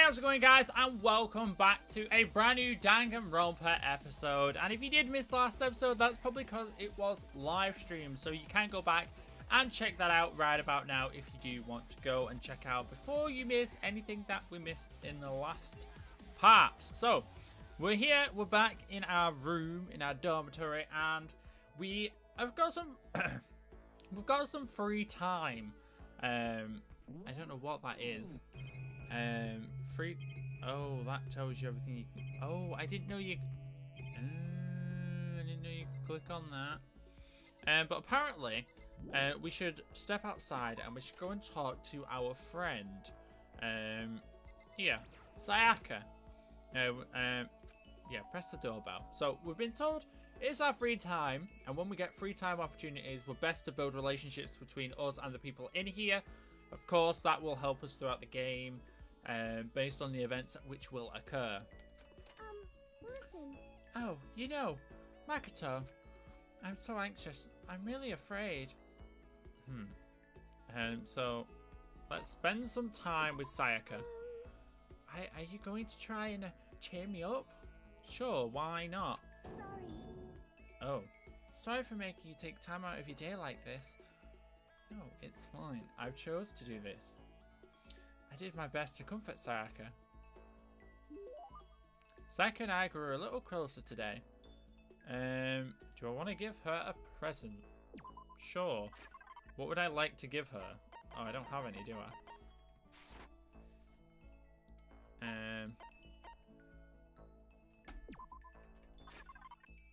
how's it going, guys? And welcome back to a brand new Danganronpa episode. And if you did miss last episode, that's probably because it was live streamed. So you can go back and check that out right about now if you do want to go and check out before you miss anything that we missed in the last part. So we're here, we're back in our room, in our dormitory, and we have got some we've got some free time. I don't know what that is. Free. Oh, that tells you everything you can. Oh, I didn't know you. I didn't know you could click on that. But apparently, we should step outside and we should go and talk to our friend. Here, Sayaka. Yeah, press the doorbell. So we've been told it's our free time, and when we get free time opportunities, we're best to build relationships between us and the people in here. Of course, that will help us throughout the game, based on the events which will occur. Listen. Oh, you know, Makoto, I'm so anxious. I'm really afraid. So, let's spend some time with Sayaka. Are you going to try and cheer me up? Sure, why not? Sorry. Oh, sorry for making you take time out of your day like this. No, it's fine. I've chose to do this. I did my best to comfort Sayaka. Sayaka and I grew a little closer today. Do I want to give her a present? Sure. What would I like to give her? Oh, I don't have any, do I?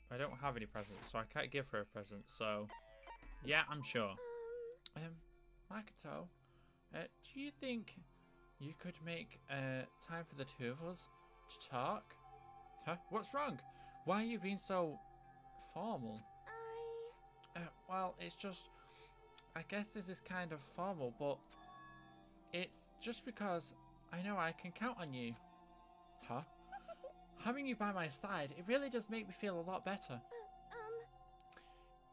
I don't have any presents, so I can't give her a present, so yeah, I'm sure. Makoto, do you think you could make time for the two of us to talk? Huh? What's wrong? Why are you being so formal? Well, it's just, I guess this is kind of formal, but it's just because I know I can count on you. Huh? Having you by my side, it really does make me feel a lot better.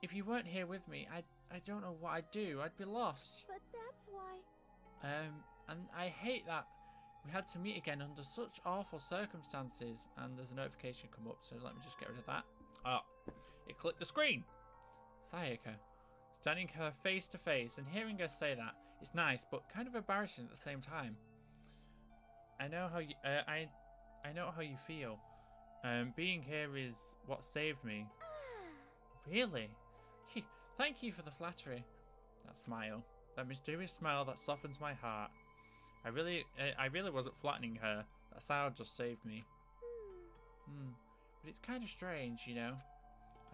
If you weren't here with me, I don't know what I'd do. I'd be lost. But that's why. And I hate that we had to meet again under such awful circumstances. And there's a notification come up, so let me just get rid of that. Oh, it clicked the screen. Sayaka, standing her face to face and hearing her say that, it's nice, but kind of embarrassing at the same time. I know how you, I know how you feel. Being here is what saved me. Really? Thank you for the flattery. That smile. That mysterious smile that softens my heart. I really wasn't flattening her. That smile just saved me. But it's kind of strange, you know.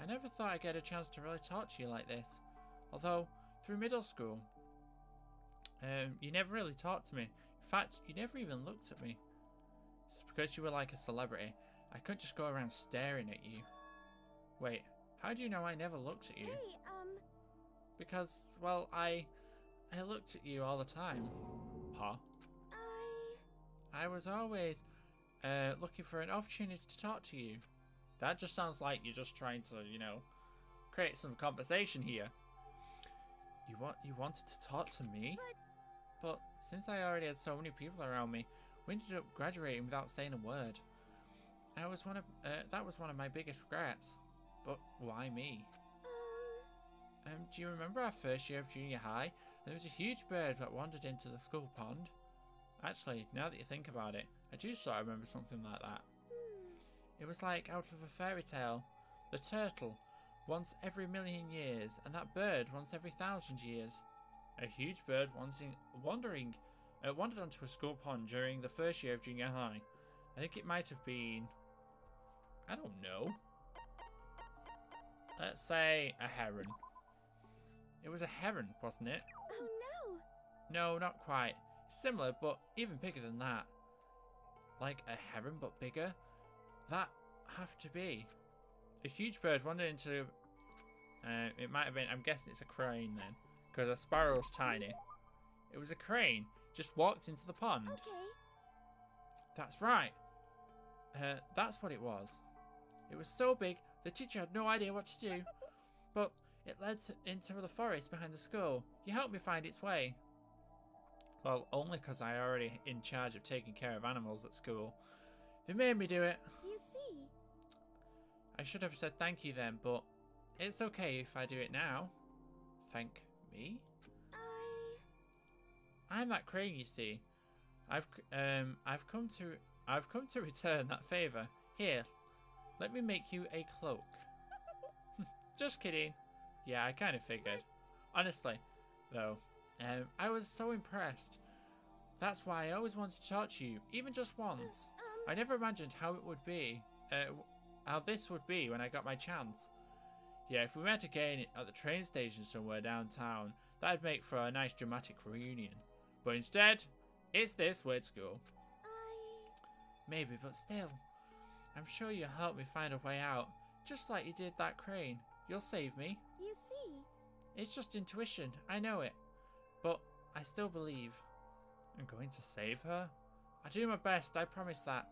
I never thought I'd get a chance to really talk to you like this. Although, through middle school, you never really talked to me. In fact, you never even looked at me. It's because you were like a celebrity. I couldn't just go around staring at you. Wait, how do you know I never looked at you? Hey, Because, well, I looked at you all the time. Huh? I was always looking for an opportunity to talk to you. That just sounds like you're just trying to, you know, create some conversation here. You wanted to talk to me? But since I already had so many people around me, we ended up graduating without saying a word. That was one of my biggest regrets. But why me? Do you remember our first year of junior high? There was a huge bird that wandered into the school pond. Actually, now that you think about it, I do sort of remember something like that. It was like out of a fairy tale. The turtle, once every 1,000,000 years, and that bird once every 1,000 years. A huge bird wandered onto a school pond during the first year of junior high. I think it might have been, I don't know. Let's say a heron. It was a heron, wasn't it? Oh no! No, not quite. Similar, but even bigger than that. Like a heron, but bigger? That have to be. A huge bird wandered into... it might have been... I'm guessing it's a crane then. Because a sparrow is tiny. It was a crane. Just walked into the pond. Okay. That's right. That's what it was. It was so big, the teacher had no idea what to do. But it led into the forest behind the school. You helped me find its way. Well, only because I already in charge of taking care of animals at school. They made me do it. You see. I should have said thank you then, but it's okay if I do it now. Thank me? I'm that crane, you see. I've come to return that favor. Here, let me make you a cloak. Just kidding. Yeah, I kind of figured. Honestly, though, I was so impressed. That's why I always wanted to talk to you, even just once. I never imagined how it would be, how this would be when I got my chance. Yeah, if we met again at the train station somewhere downtown, that'd make for a nice dramatic reunion. But instead, it's this weird school. Maybe, but still. I'm sure you'll help me find a way out, just like you did that crane. You'll save me. You see. It's just intuition, I know it. But I still believe. I'm going to save her? I'll do my best, I promise that.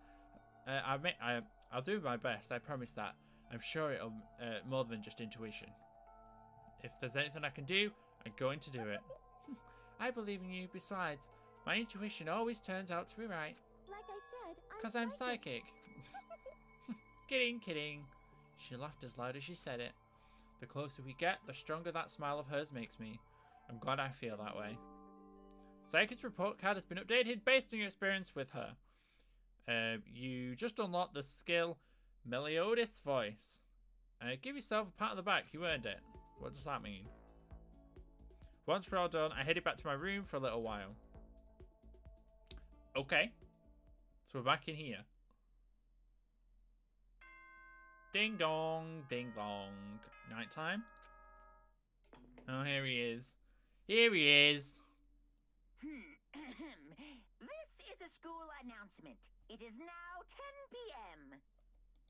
I'll do my best, I promise that. I'm sure it'll more than just intuition. If there's anything I can do, I'm going to do it. I believe in you. Besides, my intuition always turns out to be right. Like I said, Because I'm psychic. Kidding, kidding. She laughed as loud as she said it. The closer we get, the stronger that smile of hers makes me. I'm glad I feel that way. Psychic's report card has been updated based on your experience with her. You just unlocked the skill Meliodas Voice. Give yourself a pat on the back. You earned it. What does that mean? Once we're all done, I headed back to my room for a little while. Okay. So we're back in here. Ding dong, ding dong. Nighttime. Oh, here he is. Here he is. This is a school announcement. It is now 10 p.m.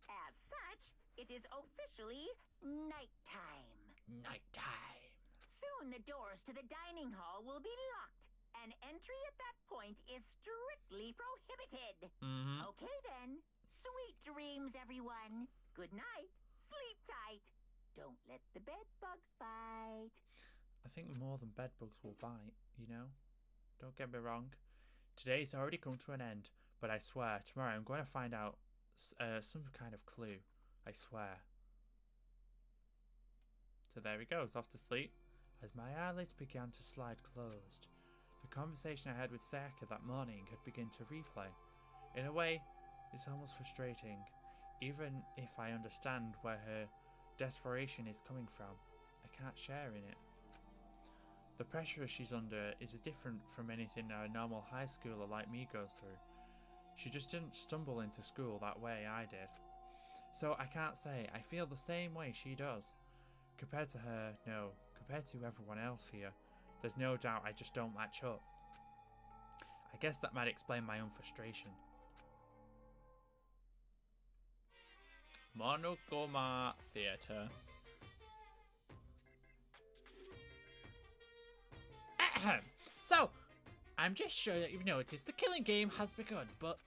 As such, it is officially nighttime. Nighttime. Soon the doors to the dining hall will be locked, and entry at that point is strictly prohibited. Okay then. Sweet dreams, everyone. Good night. Sleep tight. Don't let the bed bugs bite. I think more than bed bugs will bite, you know? Don't get me wrong. Today's already come to an end, but I swear, tomorrow I'm going to find out some kind of clue. I swear. So there he goes, off to sleep. As my eyelids began to slide closed, the conversation I had with Sayaka that morning had begun to replay. In a way, it's almost frustrating. Even if I understand where her desperation is coming from, I can't share in it. The pressure she's under is different from anything a normal high schooler like me goes through. She just didn't stumble into school that way I did. So I can't say I feel the same way she does. Compared to her, no. Compared to everyone else here, there's no doubt I just don't match up. I guess that might explain my own frustration. Monokuma Theatre. So, I'm just sure that you've noticed the killing game has begun, but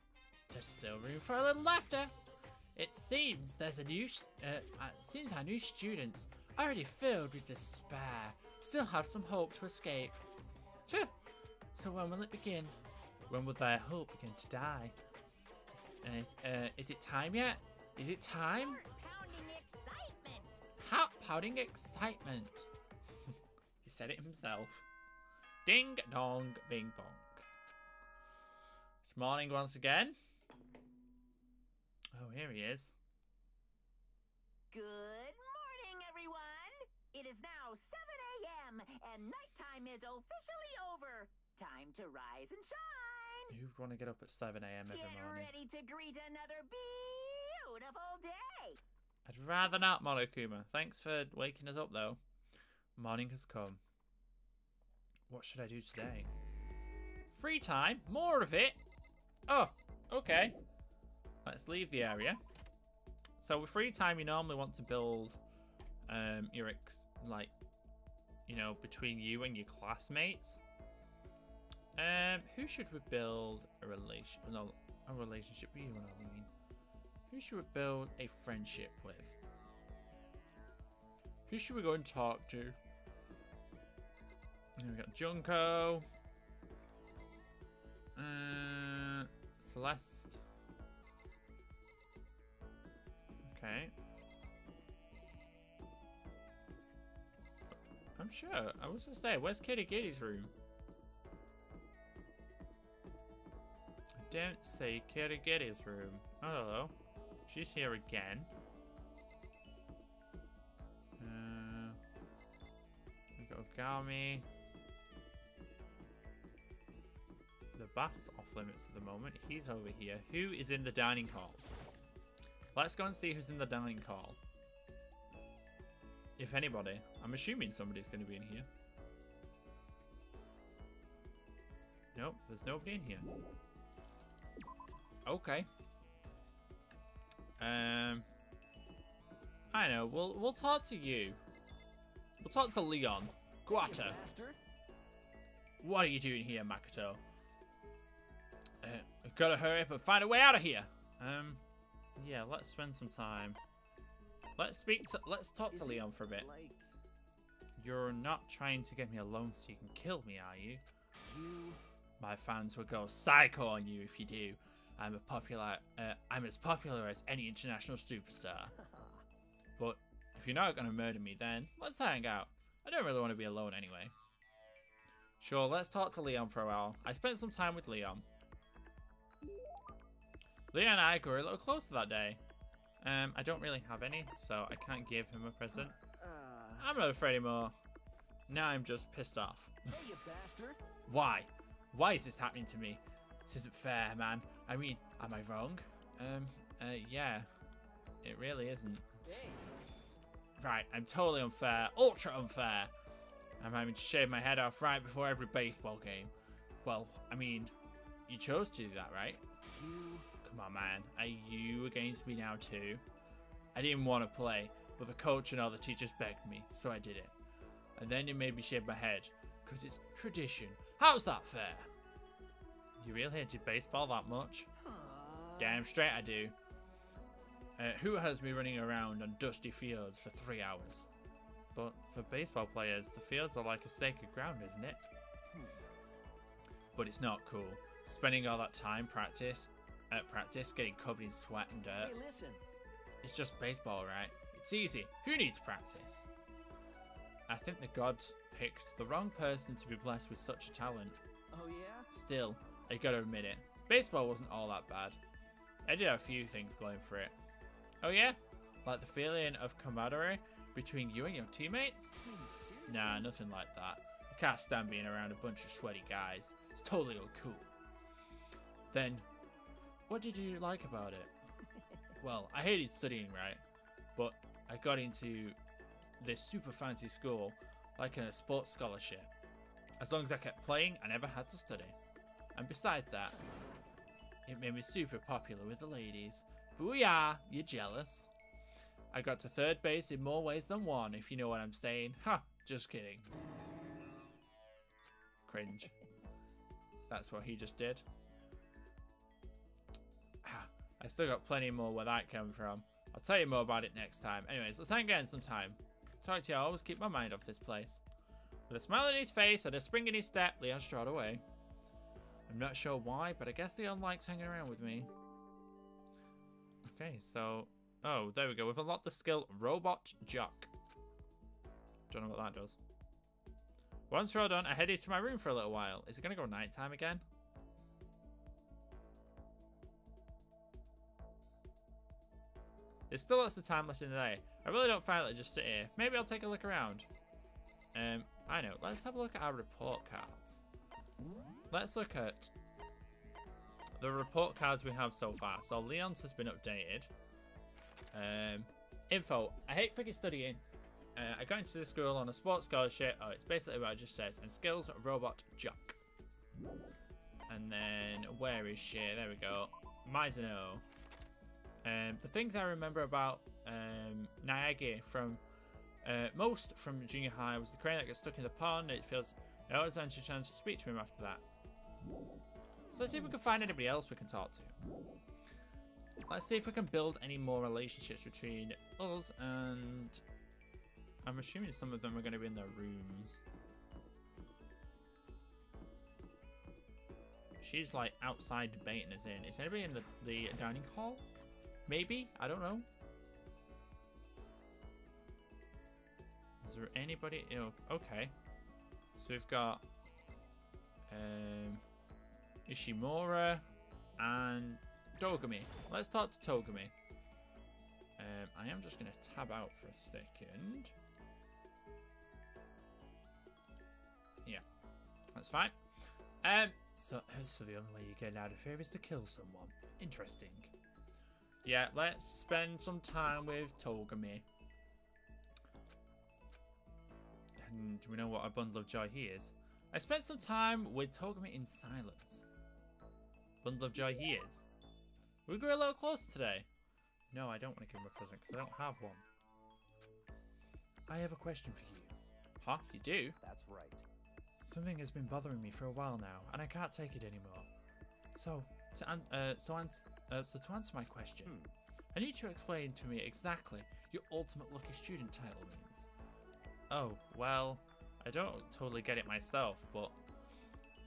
there's still room for a little laughter. It seems our new students, already filled with despair, still have some hope to escape. Phew. So when will it begin? When will their hope begin to die? Is it time yet? Is it time? Heart-pounding excitement. Heart-pounding excitement. He said it himself. Ding dong, bing bong. It's morning once again. Oh, here he is. Good morning, everyone. It is now 7 a.m. and nighttime is officially over. Time to rise and shine. Who'd want to get up at 7 a.m. every morning? Get ready to greet another beautiful day. I'd rather not, Monokuma. Thanks for waking us up, though. Morning has come. What should I do today? Free time? More of it? Oh, okay. Let's leave the area. So with free time, you normally want to build between you and your classmates. Who should we build a relationship with? You know what I mean? Who should we build a friendship with? Who should we go and talk to? And we got Junko. Celeste. Okay. I'm sure. I was gonna say, where's Kitty Kitty's room? I don't see Kitty Kitty's room. Oh, hello. She's here again. We got Ogami. The bath's off limits at the moment. He's over here. Who is in the dining hall? Let's go and see who's in the dining hall. If anybody. I'm assuming somebody's going to be in here. Nope, there's nobody in here. Okay. I know. We'll talk to you. We'll talk to Leon. Guata. What are you doing here, Makoto? We've got to hurry up and find a way out of here. Yeah, let's spend some time. Let's talk to Leon for a bit. Like... You're not trying to get me alone so you can kill me, are you? My fans will go psycho on you if you do. I'm as popular as any international superstar. But if you're not gonna murder me, then let's hang out. I don't really want to be alone anyway. Sure, let's talk to Leon for a while. I spent some time with Leon. Leon and I grew a little closer that day. I don't really have any, so I can't give him a present. I'm not afraid anymore. Now I'm just pissed off. Hey, you bastard! Why? Why is this happening to me? This isn't fair, man. I mean, am I wrong? Yeah. It really isn't. Hey. Right, I'm totally unfair. Ultra unfair. I'm having to shave my head off right before every baseball game. Well, I mean, you chose to do that, right? Come on, man. Are you against me now, too? I didn't want to play, but the coach and all the teachers begged me, so I did it. And then you made me shave my head, because it's tradition. How's that fair? You really hated baseball that much? Damn straight I do. Who has me running around on dusty fields for 3 hours? But for baseball players, the fields are like a sacred ground, isn't it? But it's not cool. Spending all that time at practice, getting covered in sweat and dirt. Hey, listen. It's just baseball, right? It's easy. Who needs practice? I think the gods picked the wrong person to be blessed with such a talent. Oh, yeah? Still, I gotta admit it. Baseball wasn't all that bad. I did have a few things going for it. Oh yeah? Like the feeling of camaraderie between you and your teammates? Nah, nothing like that. I can't stand being around a bunch of sweaty guys. It's totally uncool. Then, what did you like about it? Well, I hated studying, right? But I got into this super fancy school, like a sports scholarship. As long as I kept playing, I never had to study. And besides that, it made me super popular with the ladies. Booyah! You're jealous. I got to third base in more ways than one, if you know what I'm saying. Ha! Just kidding. Cringe. That's what he just did. I still got plenty more where that came from. I'll tell you more about it next time. Anyways, let's hang again sometime. Talk to you, I always keep my mind off this place. With a smile on his face and a spring in his step, Leon strode away. I'm not sure why, but I guess Leon likes hanging around with me. Okay, so... Oh, there we go. We've unlocked the skill Robot Jock. Don't know what that does. Once we're all done, I headed to my room for a little while. Is it going to go nighttime again? There's still lots of time left in the day. I really don't find it just sit here. Maybe I'll take a look around. I know. Let's have a look at our report cards. Let's look at the report cards we have so far. So Leon's has been updated. Info. I hate freaking studying. I got into the school on a sports scholarship. Oh, it's basically what I just said. And skills Robot Jock. And then where is she? There we go. Mizuno. The things I remember about Naegi from most from junior high was the crane that gets stuck in the pond. It feels I always had a chance to speak to him after that. So let's see if we can find anybody else we can talk to. Let's see if we can build any more relationships between us and... I'm assuming some of them are going to be in their rooms. she's like outside debating us in. Is anybody in the dining hall? Maybe? I don't know. Is there anybody? Okay. So we've got Ishimura and Togami. Let's talk to Togami. I am just going to tab out for a second. Yeah, that's fine. So the only way you get out of here is to kill someone. Interesting. Yeah, let's spend some time with Togami. And we know what a bundle of joy he is. I spent some time with Togami in silence. Bundle of joy he is. We grew a little closer today. No, I don't want to give him a present because I don't have one. I have a question for you. Huh? You do? That's right. Something has been bothering me for a while now, and I can't take it anymore. So to answer my question, I need you to explain to me exactly your ultimate lucky student title means. Oh, well, I don't totally get it myself, but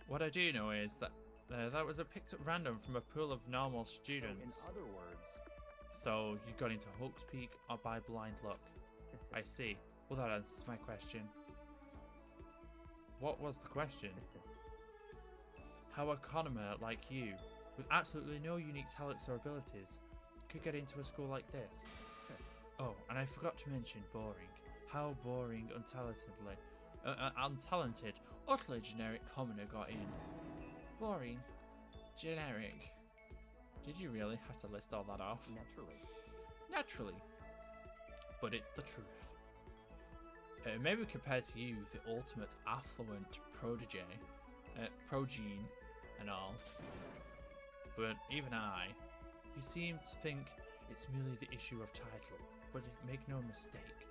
what I do know is that that was picked at random from a pool of normal students. So in other words... So you got into Hawk's Peak or by blind luck? I see. Well, that answers my question. What was the question? How a connoisseur like you, with absolutely no unique talents or abilities, could get into a school like this? Oh, and I forgot to mention boring. How boring, untalented, utterly generic commoner got in. Boring, generic. Did you really have to list all that off? Naturally. Naturally. But it's the truth. Maybe compared to you, the ultimate affluent protege, progene and all. But even I, you seem to think it's merely the issue of title, but make no mistake.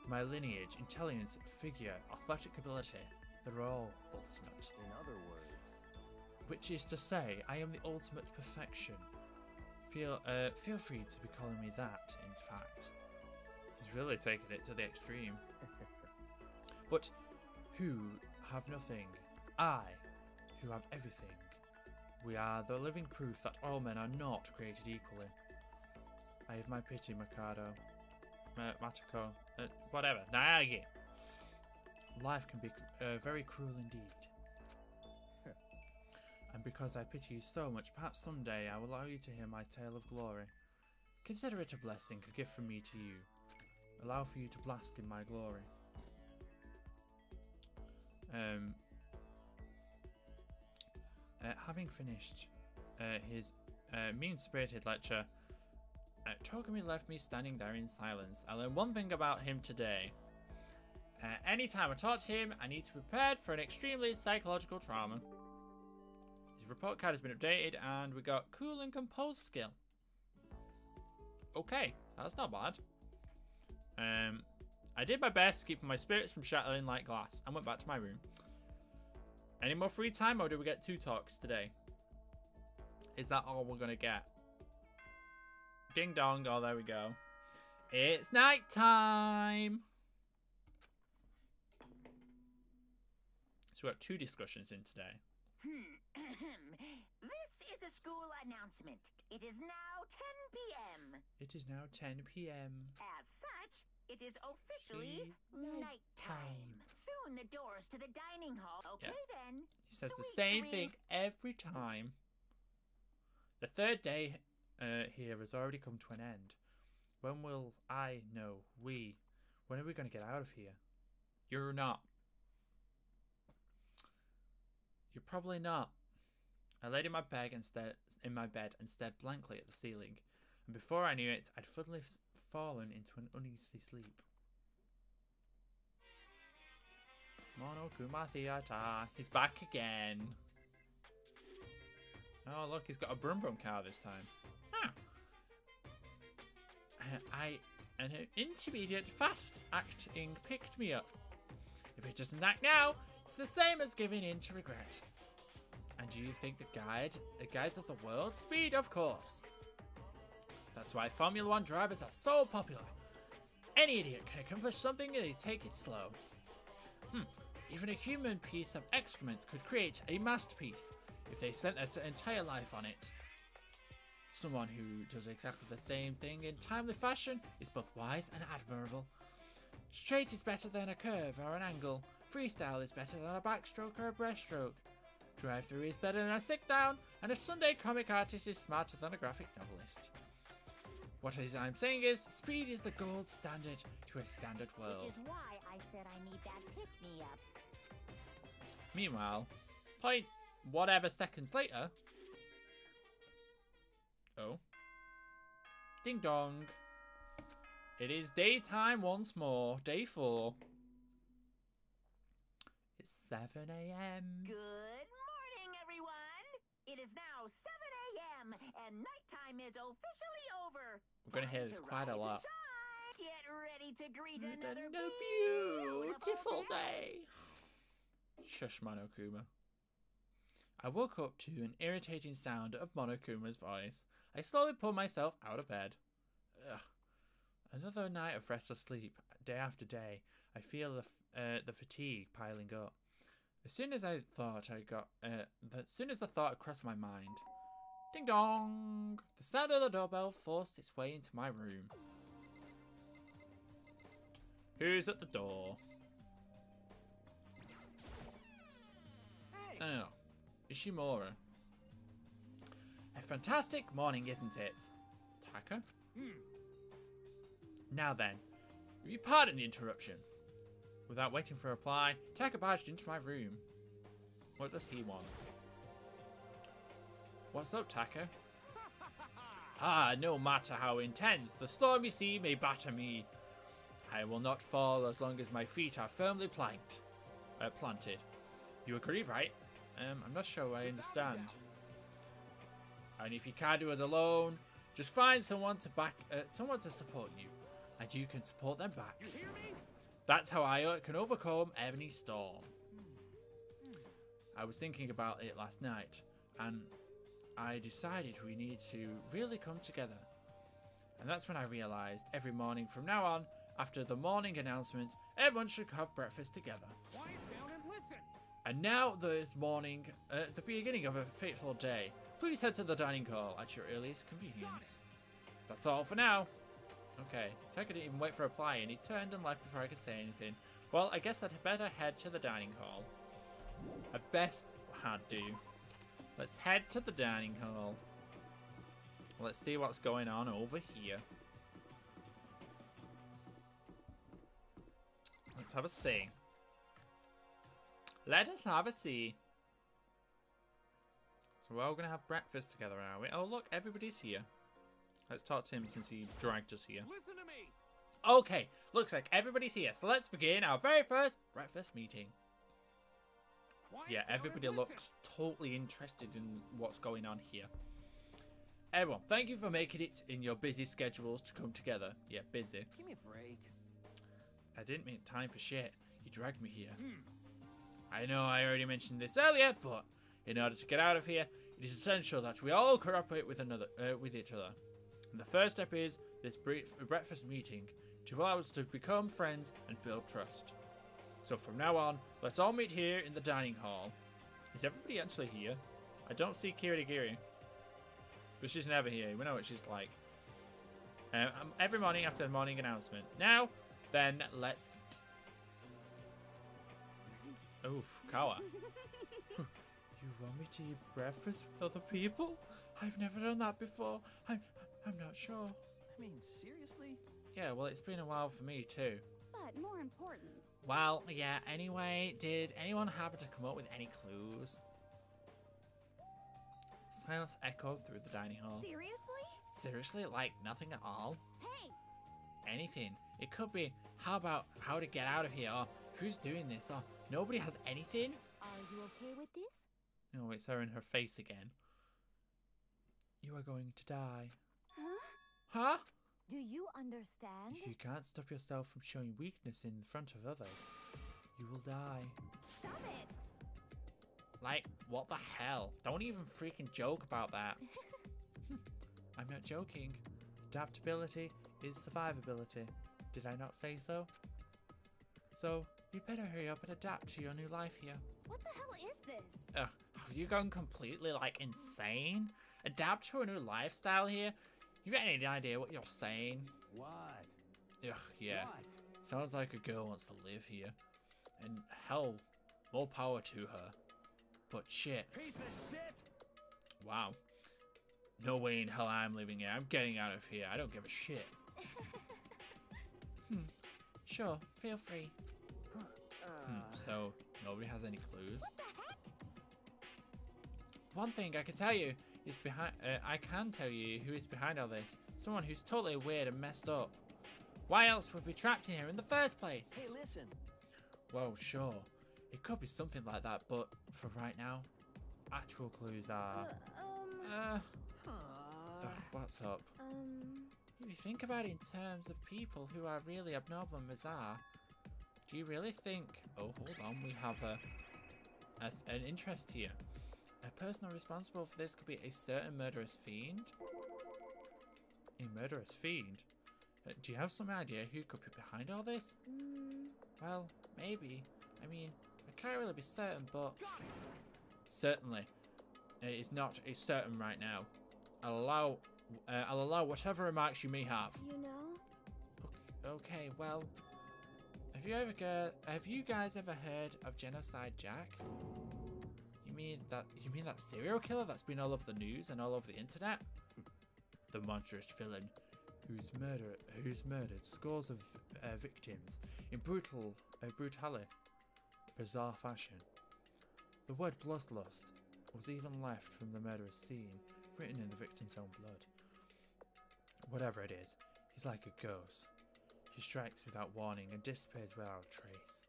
My lineage, intelligence, figure, athletic ability, they're all ultimate. In other words... Which is to say, I am the ultimate perfection. Feel free to be calling me that, in fact. He's really taken it to the extreme. But who have nothing? I, who have everything. We are the living proof that all men are not created equally. I have my pity, Mikado. Matako. Whatever. Naagi. Life can be very cruel indeed. And because I pity you so much, perhaps someday I will allow you to hear my tale of glory. Consider it a blessing, a gift from me to you. Allow for you to bask in my glory. Having finished his mean-spirited lecture, Togami left me standing there in silence. I learned one thing about him today. Anytime I talk to him, I need to be prepared for an extremely psychological trauma. His report card has been updated, and we got cool and composed skill. Okay, that's not bad. I did my best to keep my spirits from shattering like glass and went back to my room. Any more free time, or do we get 2 talks today? Is that all we're gonna get? Ding dong, oh there we go. It's night time! So we got 2 discussions in today. This is a school announcement. It is now 10 p.m. It is now 10 p.m. As such, it is officially nighttime. Soon the doors to the dining hall. Okay then. He says the same thing every time. The 3rd day here has already come to an end. When will I know? When are we going to get out of here? You're not. You're probably not. I laid in my bed and stared blankly at the ceiling, and before I knew it, I'd suddenly fallen into an uneasy sleep. Monokuma Theater. He's back again. Oh look, he's got a Brum Brum car this time. Ah. An intermediate fast-acting picked me up. If it doesn't act now, it's the same as giving in to regret. And do you think the guides of the world? Speed, of course. That's why Formula 1 drivers are so popular. Any idiot can accomplish something if they take it slow. Even a human piece of excrement could create a masterpiece. if they spent their entire life on it. Someone who does exactly the same thing in timely fashion is both wise and admirable. Straight is better than a curve or an angle. Freestyle is better than a backstroke or a breaststroke. Drive-through is better than a sit-down, and a Sunday comic artist is smarter than a graphic novelist. What I'm saying is, speed is the gold standard to a standard world. Which is why I said I need that pick-me-up. Meanwhile, point whatever seconds later. Oh. Ding dong. It is daytime once more. Day 4. It's 7 a.m. Good morning, everyone. It is now 7 a.m. and nighttime is officially over. We're going to hear this quite a lot. Get ready to greet With another a beautiful day. Shush, Monokuma. I woke up to an irritating sound of Monokuma's voice. I slowly pulled myself out of bed. Ugh. Another night of restless sleep, day after day. I feel the fatigue piling up. As soon as the thought crossed my mind. Ding dong! The sound of the doorbell forced its way into my room. Who's at the door? Hey. Oh, Ishimura. A fantastic morning, isn't it? Taka? Now then, will you pardon the interruption? Without waiting for a reply, Taka barged into my room. What does he want? What's up, Taka? No matter how intense the stormy sea may batter me, I will not fall as long as my feet are firmly planted. You agree, right? I'm not sure I understand. And if you can't do it alone, just find someone to support you, and you can support them back. You hear me? That's how I can overcome any storm. I was thinking about it last night, and I decided we need to really come together. And that's when I realized every morning from now on, after the morning announcement, everyone should have breakfast together. Quiet down and listen. And now this morning, at the beginning of a fateful day, please head to the dining hall at your earliest convenience. That's all for now. Okay, Taka didn't even wait for a reply, and he turned and left before I could say anything. Well, I guess I'd better head to the dining hall. I best had do. Let's head to the dining hall. Let's see what's going on over here. Let's have a see. Let us have a see. So we're all going to have breakfast together, are we? Oh, look, everybody's here. Let's talk to him since he dragged us here. Listen to me. Okay, looks like everybody's here. So let's begin our very first breakfast meeting. Quiet Yeah, down and everybody listen. looks totally interested in what's going on here. Everyone, thank you for making it in your busy schedules to come together. Yeah, busy. Give me a break. I didn't make time for shit. You dragged me here. I know I already mentioned this earlier, but in order to get out of here, it is essential that we all cooperate with each other. And the first step is this brief breakfast meeting to allow us to become friends and build trust. So from now on, let's all meet here in the dining hall. Is everybody actually here? I don't see Kirigiri. But she's never here. We know what she's like. Every morning after the morning announcement. Now, then, let's eat. Oof, Kawa. You want me to eat breakfast with other people? I've never done that before. I'm not sure. I mean, seriously? Yeah, well, it's been a while for me too. But more important, Well, yeah, anyway, did anyone happen to come up with any clues? Silence echoed through the dining hall. seriously? Seriously? Like, nothing at all? Hey, Anything. It could be, how about how to get out of here, or who's doing this, or nobody has anything? are you okay with this? Oh, it's her in her face again. You are going to die. Huh? Huh? Do you understand? If you can't stop yourself from showing weakness in front of others, you will die. Stop it! Like, what the hell? Don't even freaking joke about that. I'm not joking. Adaptability is survivability. Did I not say so? So, you'd better hurry up and adapt to your new life here. What the hell is this? Ugh, Have you gone completely, like, insane? Adapt to a new lifestyle here? You got any idea what you're saying? What? Ugh, yeah. What? Sounds like a girl wants to live here. And hell, more power to her. But shit. Piece of shit! Wow. No way in hell I'm living here. I'm getting out of here. I don't give a shit. Sure, feel free. So, nobody has any clues? One thing I can tell you is I can tell you who is behind all this. Someone who's totally weird and messed up. Why else would we be trapped in here in the first place? Hey, listen. Well, sure. It could be something like that, but for right now, actual clues are... what's up? If you think about it in terms of people who are really abnormal and bizarre, do you really think... Oh, hold on, we have an interest here. A person responsible for this could be a certain murderous fiend? A murderous fiend? Do you have some idea who could be behind all this? Well, maybe. I mean, I can't really be certain, but... Certainly. It is not a certain right now. I'll allow whatever remarks you may have. You know? Okay, well... Have you guys ever heard of Genocide Jack? You mean that serial killer that's been all over the news and all over the internet? The monstrous villain who's murdered scores of victims in brutally bizarre fashion. The word bloodlust was even left from the murderous scene, written in the victim's own blood. Whatever it is, he's like a ghost. He strikes without warning and disappears without a trace.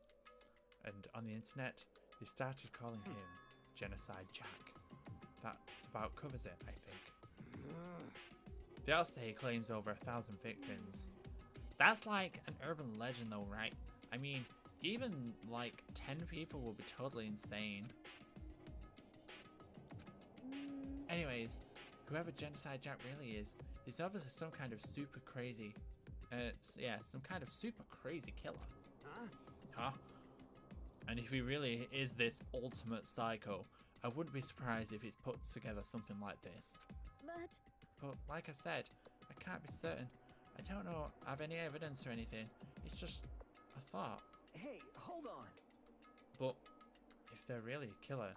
And on the internet, they started calling him Genocide Jack. That's about covers it, I think. They all say he claims over 1,000 victims. That's like an urban legend though, right? I mean, even like 10 people would be totally insane. Anyways, whoever Genocide Jack really is, he's obviously some kind of super crazy, some kind of super crazy killer. Huh? And if he really is this ultimate psycho, I wouldn't be surprised if he's put together something like this. But like I said, I can't be certain. I don't know, have any evidence or anything. It's just a thought. Hey, hold on. But if they're really a killer,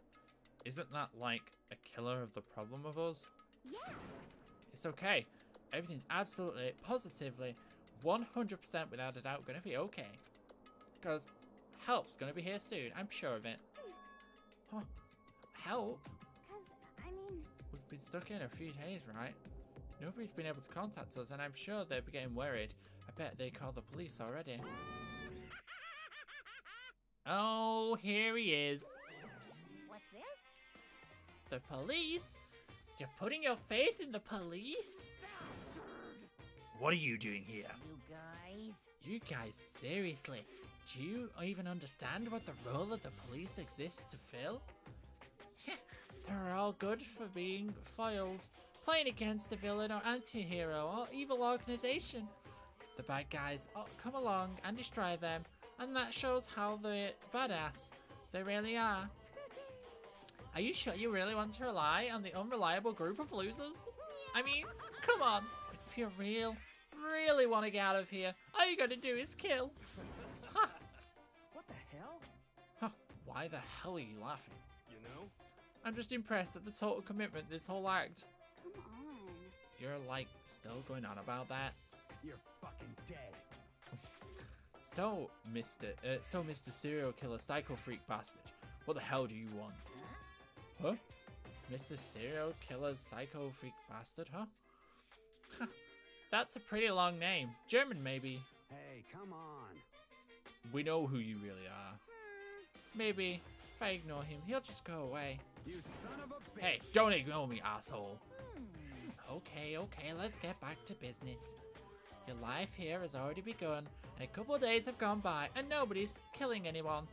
isn't that like a killer of the problem of us? Yeah. It's okay. Everything's absolutely, positively, 100% without a doubt gonna be okay. Because help's gonna be here soon, I'm sure of it. Huh? Help? Cause, I mean... We've been stuck in a few days, right? Nobody's been able to contact us, and I'm sure they'll be getting worried. I bet they called the police already. Oh, here he is. What's this? The police? You're putting your faith in the police? What are you doing here? You guys, seriously, do you even understand what the role of the police exists to fill? They're all good for being foiled, playing against the villain or anti-hero or evil organization. The bad guys come along and destroy them, and that shows how the badass they really are. Are you sure you really want to rely on the unreliable group of losers? I mean, come on. If you really want to get out of here, all you gotta do is kill. Huh. What the hell? Huh. Why the hell are you laughing? You know? I'm just impressed at the total commitment this whole act. Come on. You're like still going on about that? You're fucking dead. So, Mr. Serial Killer Psycho Freak Bastard, what the hell do you want? Huh? Mr. Serial Killer Psycho Freak Bastard, huh? That's a pretty long name. German, maybe. Hey, come on. We know who you really are. Maybe if I ignore him, he'll just go away. You son of a bitch. Hey, don't ignore me, asshole. Okay, let's get back to business. Your life here has already begun, and a couple of days have gone by, and nobody's killing anyone.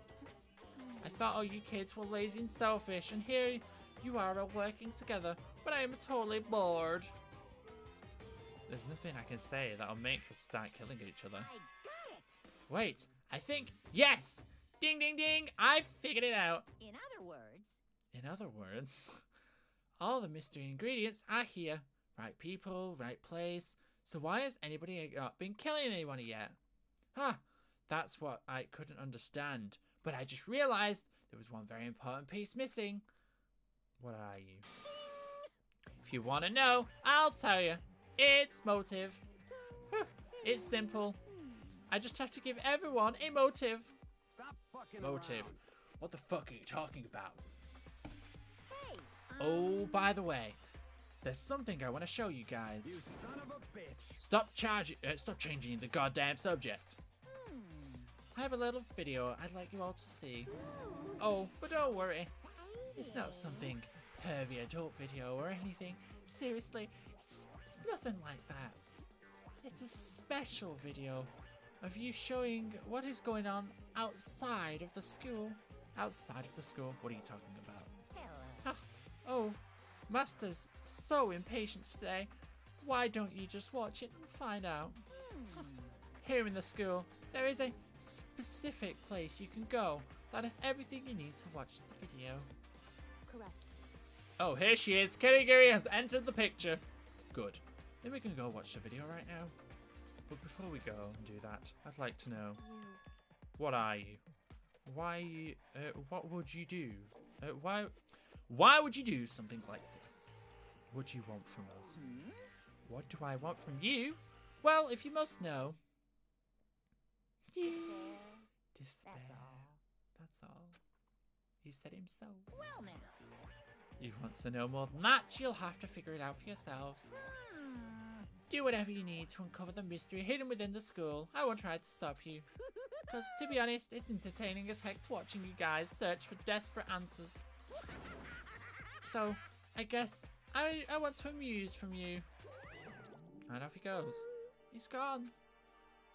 I thought all you kids were lazy and selfish, and here you are all working together, but I am totally bored. There's nothing I can say that'll make us start killing each other. I got it. Wait, I think, yes! Ding, ding, ding, I figured it out. In other words, In other words, all the mystery ingredients are here. Right people, right place. So why has anybody not been killing anyone yet? Huh, that's what I couldn't understand. But I just realized there was one very important piece missing. What are you? If you want to know, I'll tell you. It's motive. It's simple. I just have to give everyone a motive. Stop fucking Motive. around. What the fuck are you talking about? Hey, Oh, by the way, there's something I want to show you guys. You son of a bitch. Stop changing the goddamn subject. I have a little video I'd like you all to see. Oh, but don't worry. It's not something pervy adult video or anything. Seriously, it's nothing like that. It's a special video of you showing what is going on outside of the school. Outside of the school? What are you talking about? hello. Oh, Master's so impatient today. Why don't you just watch it and find out? Here in the school, there is a specific place you can go that has everything you need to watch the video. Correct. Oh, here she is. Kirigiri has entered the picture. Good. Then we can go watch the video right now. But before we go and do that, I'd like to know, what are you? Why, what would you do? Why would you do something like this? What do you want from us? What do I want from you? Well, if you must know. Despair. That's all. That's all. He said himself. Well now. You want to know more than that? You'll have to figure it out for yourselves. Do whatever you need to uncover the mystery hidden within the school. I won't try to stop you. Because, to be honest, it's entertaining as heck watching you guys search for desperate answers. So, I guess I want to amuse from you. And off he goes. He's gone.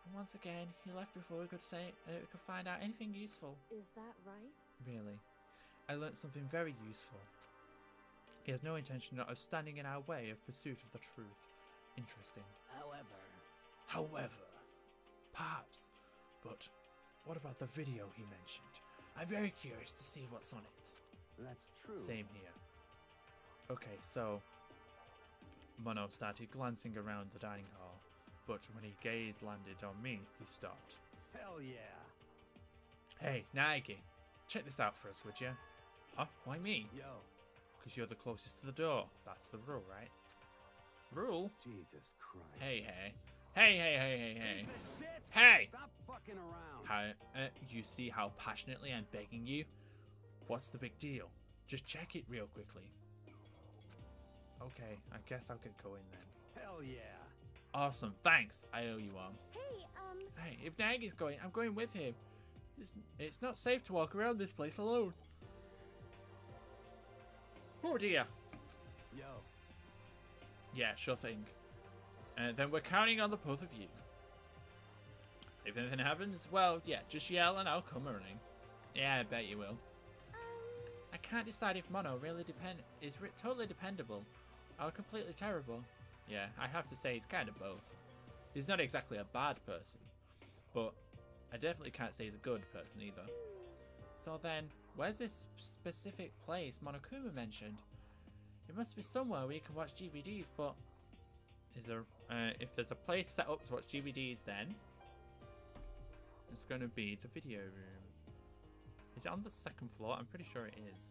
And once again, he left before we could find out anything useful. Is that right? Really. I learnt something very useful. He has no intention of standing in our way of pursuit of the truth. Interesting. However, perhaps. But what about the video he mentioned? I'm very curious to see what's on it. That's true. Same here. Okay, so Mono started glancing around the dining hall, but when his gaze landed on me, he stopped. Hell yeah. Hey, Naegi, check this out for us, would you? Huh? Why me? Yo. Because you're the closest to the door. That's the rule, right? Rule? Jesus Christ. Hey. Piece of shit. Hey! Stop fucking around. How, you see how passionately I'm begging you? What's the big deal? Just check it real quickly. Okay, I guess I'll get going then. Hell yeah. Awesome, thanks. I owe you one. Hey, Hey, if Nagi's going, I'm going with him. It's not safe to walk around this place alone. Oh dear. Yo. Yeah, sure thing. Then we're counting on the both of you. If anything happens, well, yeah, just yell and I'll come running. Yeah, I bet you will. I can't decide if Mono really is totally dependable or completely terrible. Yeah, I have to say he's kind of both. He's not exactly a bad person, but I definitely can't say he's a good person either. So then, where's this specific place Monokuma mentioned? It must be somewhere where you can watch DVDs, but is there? If there's a place set up to watch DVDs, then it's going to be the video room. Is it on the second floor? I'm pretty sure it is.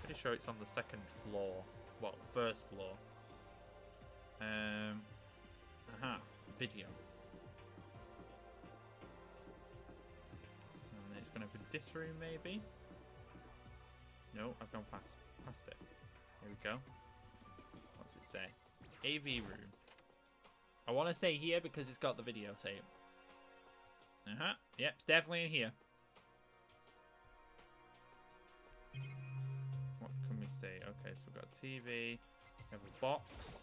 Pretty sure it's on the second floor. Well, first floor. Video. And it's going to be this room, maybe. No, I've gone past it. Here we go. What's it say? AV room. I want to say here because it's got the video tape. Yep, it's definitely in here. What can we see? Okay, so we've got TV. We have a box.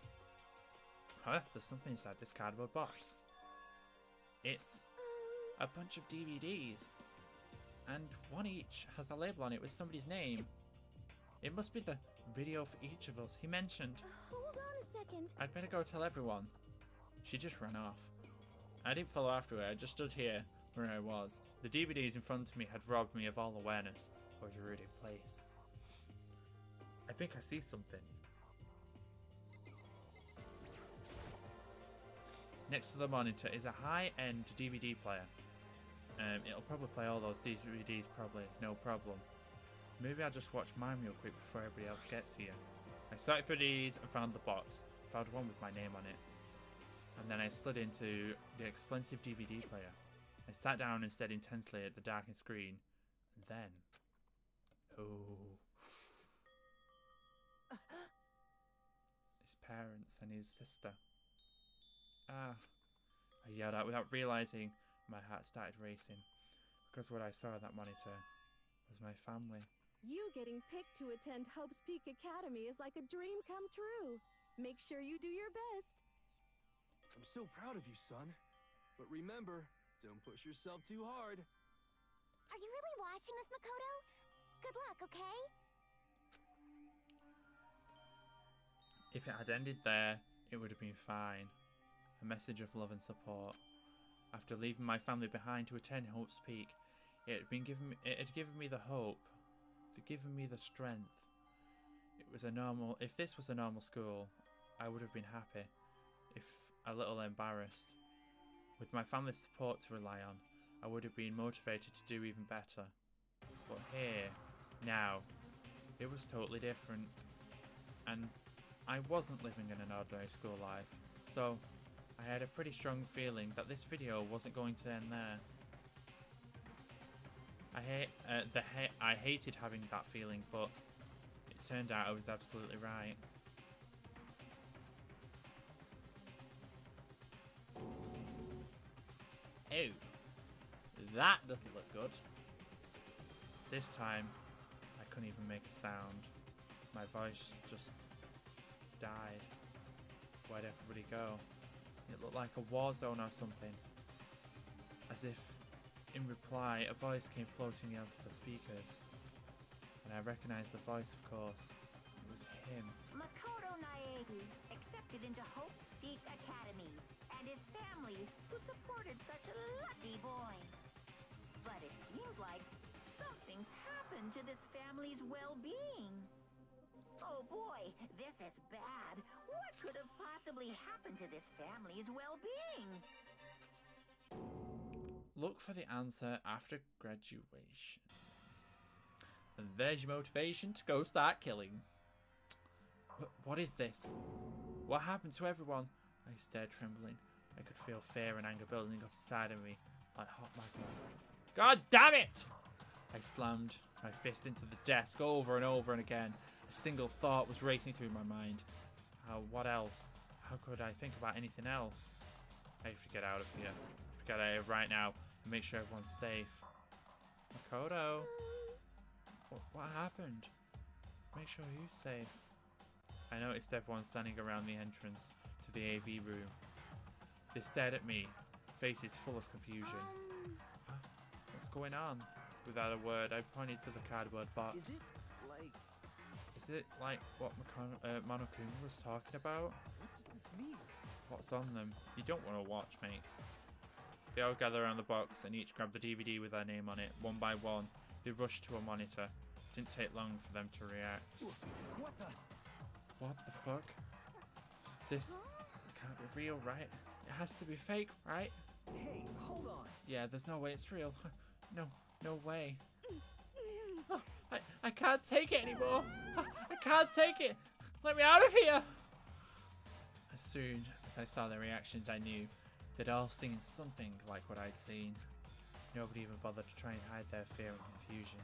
Huh? There's something inside this cardboard box. It's a bunch of DVDs. And one each has a label on it with somebody's name. It must be the video for each of us. He mentioned. hold on a second. I'd better go tell everyone. She just ran off. I didn't follow after her. I just stood here, where I was. The DVDs in front of me had robbed me of all awareness. I was already in place. I think I see something. Next to the monitor is a high-end DVD player. It'll probably play all those DVDs probably, no problem. Maybe I'll just watch mine real quick before everybody else gets here. I started through these and found the box. Found one with my name on it. And then I slid into the expensive DVD player. I sat down and stared intensely at the darkened screen. And then... oh... his parents and his sister. Ah... I yelled out without realising. My heart started racing. Because what I saw on that monitor was my family. You getting picked to attend Hope's Peak Academy is like a dream come true. Make sure you do your best. I'm so proud of you, son. But remember, don't push yourself too hard. Are you really watching this, Makoto? Good luck, okay? If it had ended there, it would have been fine. A message of love and support. After leaving my family behind to attend Hope's Peak, it had given me the hope, given me the strength. If this was a normal school, I would have been happy, if a little embarrassed. With my family's support to rely on, I would have been motivated to do even better. But here, now, it was totally different. And I wasn't living in an ordinary school life, so I had a pretty strong feeling that this video wasn't going to end there. I hated having that feeling, but it turned out I was absolutely right. Oh, that doesn't look good. This time, I couldn't even make a sound. My voice just died. Where'd everybody go? It looked like a war zone or something. As if, in reply, a voice came floating out of the speakers. And I recognized the voice, of course. It was him. Makoto Naegi accepted into Hope's Peak Academy, and his family who supported such a lucky boy. But it seems like something's happened to this family's well-being. Oh boy, this is bad. What could have possibly happened to this family's well-being? Look for the answer after graduation. And there's your motivation to go start killing. What is this? What happened to everyone? I stared, trembling. I could feel fear and anger building up inside of me, like hot magma. God damn it! I slammed my fist into the desk over and over and again. A single thought was racing through my mind. What else? How could I think about anything else? I have to get out of here. I have to get out of here right now and make sure everyone's safe. Makoto? What happened? Make sure you're safe. I noticed everyone standing around the entrance to the AV room. They stared at me, faces full of confusion. Huh? What's going on? Without a word, I pointed to the cardboard box. Is it like what Monokuma was talking about? What does this mean? What's on them? You don't want to watch, mate. They all gather around the box and each grab the DVD with their name on it, one by one. They rushed to a monitor. It didn't take long for them to react. What the? What the fuck? This can't be real, right? It has to be fake, right? Hey, hold on. Yeah, there's no way it's real. No way. Oh, I can't take it anymore. I can't take it. Let me out of here. As soon as I saw their reactions, I knew they'd all seen something like what I'd seen. Nobody even bothered to try and hide their fear and confusion,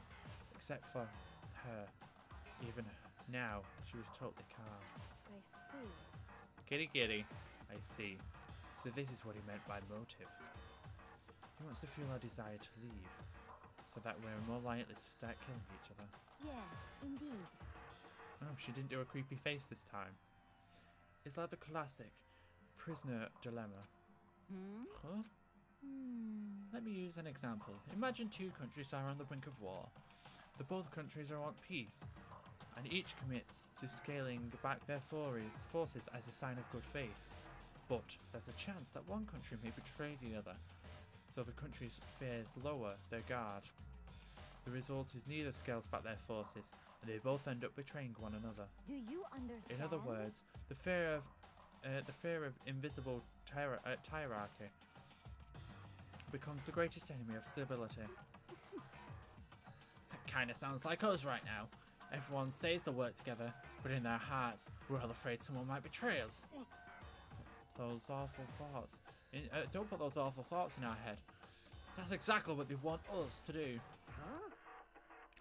except for her. Even now, she was totally calm. I see. Giddy giddy, I see. So this is what he meant by motive. He wants to feel our desire to leave, so that we're more likely to start killing each other. Yes, indeed. Oh, she didn't do a creepy face this time. It's like the classic prisoner dilemma. Huh? Let me use an example. Imagine two countries are on the brink of war. The both countries are want peace, and each commits to scaling back their forces as a sign of good faith. But there's a chance that one country may betray the other. so the country's fears lower their guard. The result is neither scales back their forces, and they both end up betraying one another. Do you understand? In other words, the fear of invisible hierarchy becomes the greatest enemy of stability. That kind of sounds like us right now. Everyone says they work together, but in their hearts, we're all afraid someone might betray us. Those awful thoughts. Don't put those awful thoughts in our head. That's exactly what they want us to do. Huh?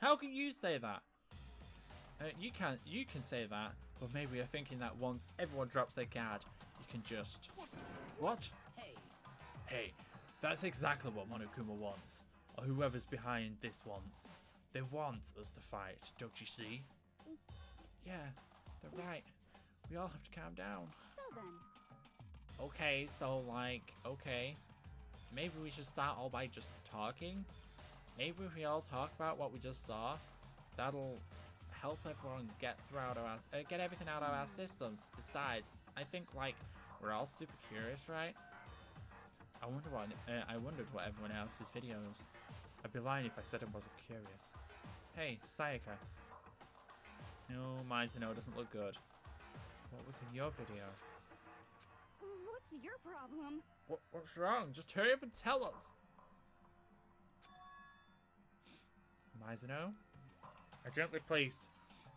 How can you say that? You can say that, but maybe you're thinking that once everyone drops their guard, you can just... What? Hey, that's exactly what Monokuma wants, or whoever's behind this wants. They want us to fight, don't you see? Yeah, they're right. We all have to calm down. So then. Okay, so like, okay. Maybe we should start all by just talking? Maybe if we all talk about what we just saw, that'll help everyone get everything out of our systems. Besides, I think like we're all super curious, right? I wondered what everyone else's videos. I'd be lying if I said I wasn't curious. Hey, Sayaka. No, Mizuno doesn't look good. What was in your video? What's your problem? What's wrong? Just hurry up and tell us. Mizuno? I gently placed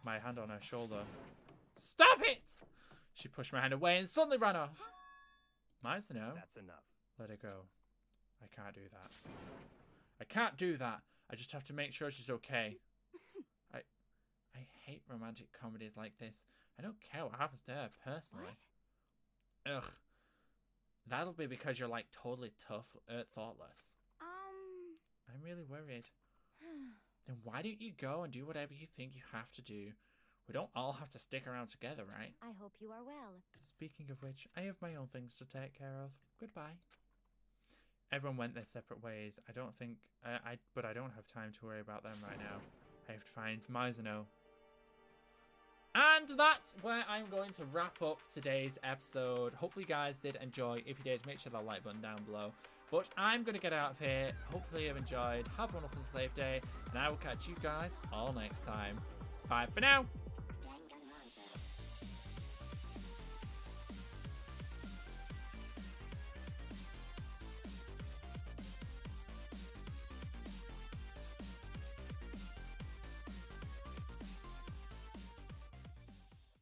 my hand on her shoulder. Stop it! She pushed my hand away and suddenly ran off. Mizuno? That's enough. Let her go. I can't do that. I can't do that. I just have to make sure she's okay. I hate romantic comedies like this. I don't care what happens to her personally. What? Ugh. That'll be because you're like totally tough, thoughtless. I'm really worried. Then why don't you go and do whatever you think you have to do? We don't all have to stick around together, right? I hope you are well. Speaking of which, I have my own things to take care of. Goodbye. Everyone went their separate ways. I don't have time to worry about them right now. I have to find Mizuno. And that's where I'm going to wrap up today's episode. Hopefully you guys did enjoy. If you did, make sure that like button down below. But I'm going to get out of here. Hopefully you've enjoyed. Have a wonderful, safe day. And I will catch you guys all next time. Bye for now.